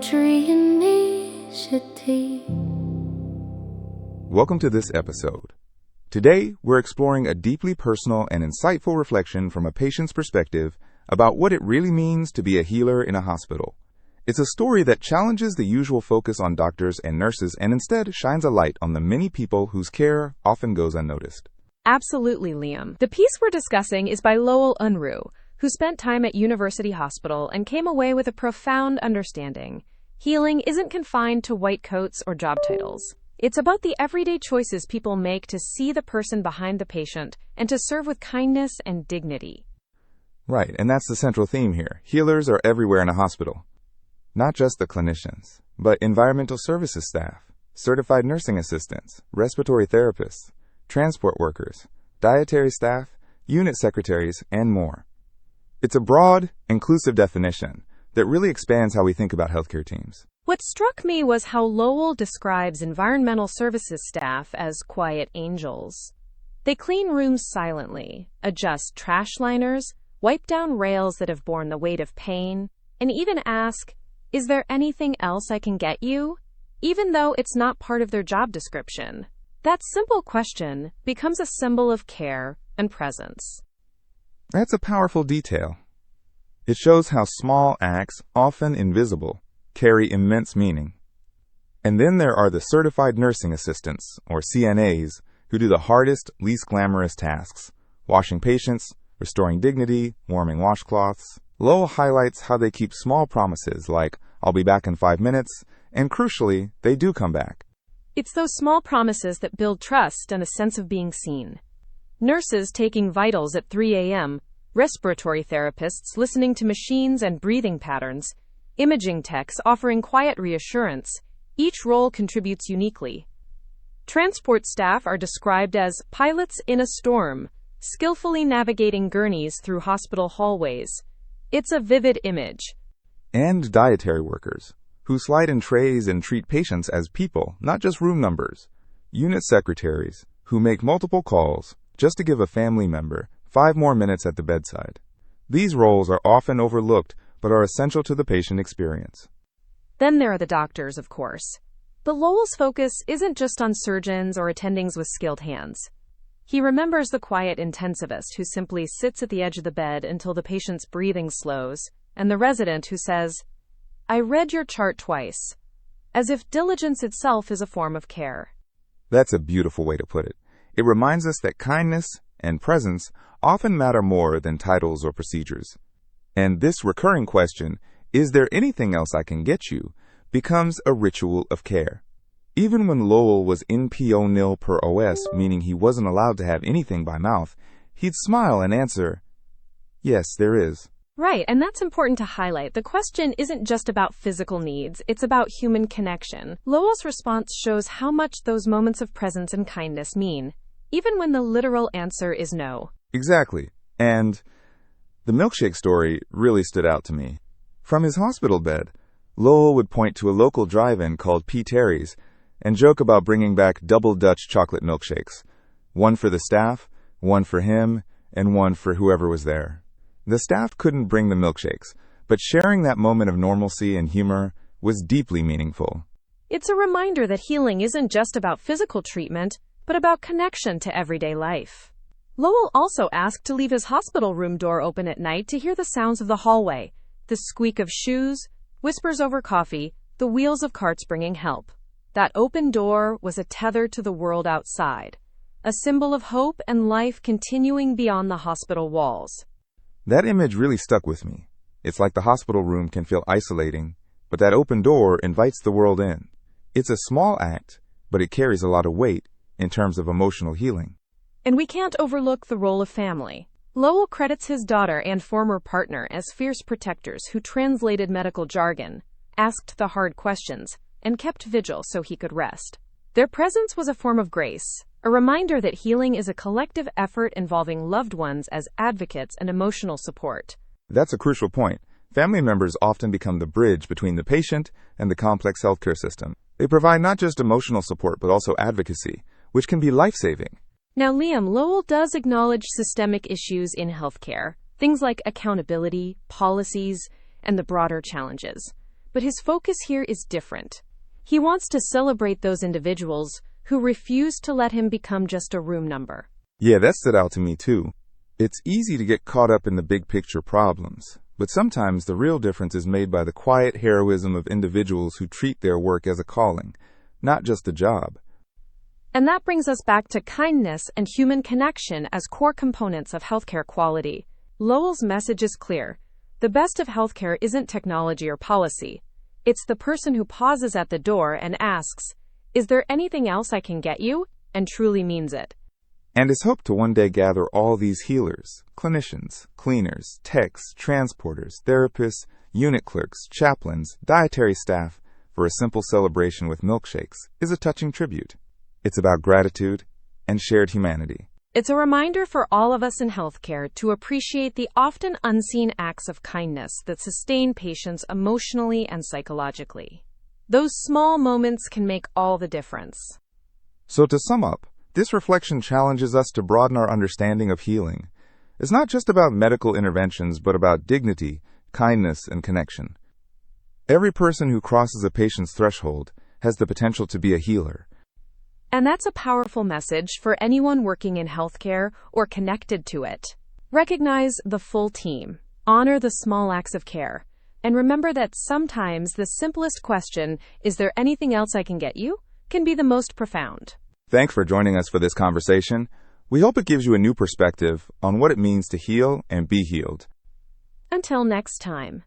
Codetree Initiative. Welcome to this episode. Today, we're exploring a deeply personal and insightful reflection from a patient's perspective about what it really means to be a healer in a hospital. It's a story that challenges the usual focus on doctors and nurses and instead shines a light on the many people whose care often goes unnoticed. Absolutely, Liam. The piece we're discussing is by Lowell Unruh, who spent time at University Hospital and came away with a profound understanding. Healing isn't confined to white coats or job titles. It's about the everyday choices people make to see the person behind the patient and to serve with kindness and dignity. Right, and that's the central theme here. Healers are everywhere in a hospital. Not just the clinicians, but environmental services staff, certified nursing assistants, respiratory therapists, transport workers, dietary staff, unit secretaries, and more. It's a broad, inclusive definition that really expands how we think about healthcare teams. What struck me was how Lowell describes environmental services staff as quiet angels. They clean rooms silently, adjust trash liners, wipe down rails that have borne the weight of pain, and even ask, "Is there anything else I can get you?" even though it's not part of their job description. That simple question becomes a symbol of care and presence. That's a powerful detail. It shows how small acts, often invisible, carry immense meaning. And then there are the certified nursing assistants, or CNAs, who do the hardest, least glamorous tasks, washing patients, restoring dignity, warming washcloths. Lowell highlights how they keep small promises like, "I'll be back in 5 minutes," and crucially, they do come back. It's those small promises that build trust and a sense of being seen. Nurses taking vitals at 3 a.m., respiratory therapists listening to machines and breathing patterns, imaging techs offering quiet reassurance. Each role contributes uniquely. Transport staff are described as pilots in a storm, skillfully navigating gurneys through hospital hallways. It's a vivid image. And dietary workers, who slide in trays and treat patients as people, not just room numbers. Unit secretaries, who make multiple calls just to give a family member 5 more minutes at the bedside. These roles are often overlooked, but are essential to the patient experience. Then there are the doctors, of course. But Lowell's focus isn't just on surgeons or attendings with skilled hands. He remembers the quiet intensivist who simply sits at the edge of the bed until the patient's breathing slows, and the resident who says, "I read your chart twice," as if diligence itself is a form of care. That's a beautiful way to put it. It reminds us that kindness and presence often matter more than titles or procedures. And this recurring question, "Is there anything else I can get you?" becomes a ritual of care. Even when Lowell was NPO nil per OS, meaning he wasn't allowed to have anything by mouth, he'd smile and answer, "Yes, there is." Right, and that's important to highlight. The question isn't just about physical needs, it's about human connection. Lowell's response shows how much those moments of presence and kindness mean, even when the literal answer is no. Exactly. And the milkshake story really stood out to me. From his hospital bed, Lowell would point to a local drive-in called P. Terry's and joke about bringing back double Dutch chocolate milkshakes. One for the staff, one for him, and one for whoever was there. The staff couldn't bring the milkshakes, but sharing that moment of normalcy and humor was deeply meaningful. It's a reminder that healing isn't just about physical treatment, but about connection to everyday life. Lowell also asked to leave his hospital room door open at night to hear the sounds of the hallway, the squeak of shoes, whispers over coffee, the wheels of carts bringing help. That open door was a tether to the world outside, a symbol of hope and life continuing beyond the hospital walls. That image really stuck with me. It's like the hospital room can feel isolating, but that open door invites the world in. It's a small act, but it carries a lot of weight in terms of emotional healing. And we can't overlook the role of family. Lowell credits his daughter and former partner as fierce protectors who translated medical jargon, asked the hard questions, and kept vigil so he could rest. Their presence was a form of grace, a reminder that healing is a collective effort involving loved ones as advocates and emotional support. That's a crucial point. Family members often become the bridge between the patient and the complex healthcare system. They provide not just emotional support, but also advocacy, which can be life-saving. Now, Liam, Lowell does acknowledge systemic issues in healthcare, things like accountability, policies, and the broader challenges. But his focus here is different. He wants to celebrate those individuals who refuse to let him become just a room number. Yeah, that stood out to me too. It's easy to get caught up in the big picture problems, but sometimes the real difference is made by the quiet heroism of individuals who treat their work as a calling, not just a job. And that brings us back to kindness and human connection as core components of healthcare quality. Lowell's message is clear. The best of healthcare isn't technology or policy. It's the person who pauses at the door and asks, "Is there anything else I can get you?" and truly means it. And is hoped to one day gather all these healers, clinicians, cleaners, techs, transporters, therapists, unit clerks, chaplains, dietary staff for a simple celebration with milkshakes is a touching tribute. It's about gratitude and shared humanity. It's a reminder for all of us in healthcare to appreciate the often unseen acts of kindness that sustain patients emotionally and psychologically. Those small moments can make all the difference. So to sum up, this reflection challenges us to broaden our understanding of healing. It's not just about medical interventions, but about dignity, kindness, and connection. Every person who crosses a patient's threshold has the potential to be a healer. And that's a powerful message for anyone working in healthcare or connected to it. Recognize the full team, honor the small acts of care, and remember that sometimes the simplest question, "Is there anything else I can get you?" can be the most profound. Thanks for joining us for this conversation. We hope it gives you a new perspective on what it means to heal and be healed. Until next time.